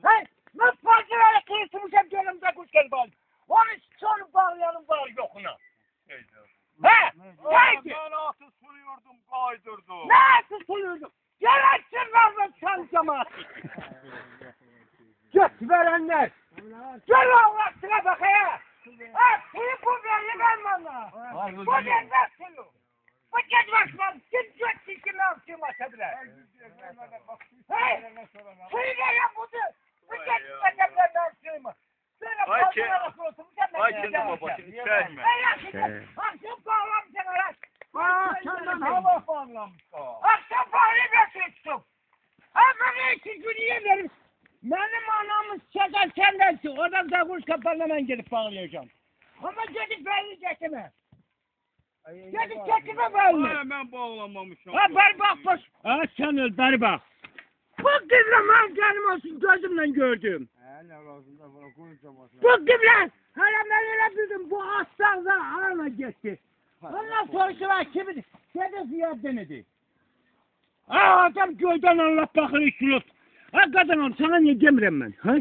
Hey, ben parçalara kıyısmışım gönlümde kuş gelip aldım. Onun sonu bağlayanım var yokuna. He? Neydi? Ben atı suluyordum, kaydırdım. Nasıl suluyordum? Gereksin lazım sen cemaat. Göt verenler. Gel Allah'ına bak ya. Ha, suyu bu belli ben bana. Bu gelmez suyu. Bu gelmez lan. Kim göt çizgini alçım açabilir. Hey, suyu ne ya budu? Bu gelmez ben alçım. Ay kendi babasını sevme. Akşam bağlamışsın araç. Senden hava bağlamış o. Akşam bağlamışsın. Ama ne için günüye verir? Benim anamız çeker sendensin. Oradan da kuş kapanla gelip bağlayacağım. Ama gidip belli çekime. Gidip çekime belli. Ay ben bağlamamışım. Ha bari bak boş. Ha sen öl bari bak. Bu kim lan ben canım olsun gözümle gördüm. Bu kim lan? Hala ben öyle bildim bu hastalığa ağına gitti. Ondan sonra şuna kimidi? Dede Ziyad denedi. Ha adam göyden Allah bakır işliyor. Ha kadınım sana ne demirəm ben? Ha?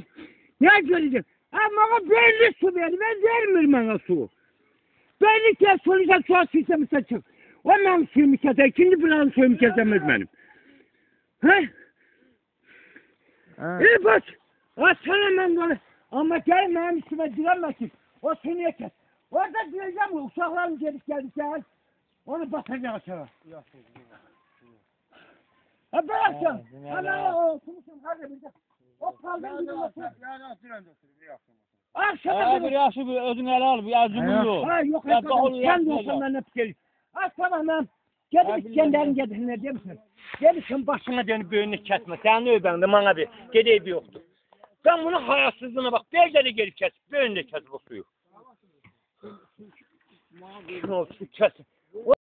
Ne göreceğim? Ha bana belli su ver. Ben vermiyorum bana su. Belli ki solacak su sistemi çık. O benim suyumu keser. İkinci buranın suyumu kesemez benim. Ha? İyi bak. Ha sana ben böyle. Ama gel benim üstüme direnmesin. O suyu kes. Orada diyeceğim uşaklarım gelip geldikler. Onu batacak aşağı. Ha bırakacağım. Ana o kumuşum hadi bir de. O kaldan gidiyorsun. Akşama bir yaşı bir özünü ele al, bir yazımı yok. Ha yok efendim. Sen de olsan ben hep gelip. Ha tamam ben. Gelip İskender'in getirsinler diye misin? Gelirsin başına dönüp büyünlük kesme. Sen ne öbende bana bir. Gedeği yoktu. Ben bunun hayasızlığına bak. Belgeli gelip kesip büyünlük kesip o suyu. Şu kesin.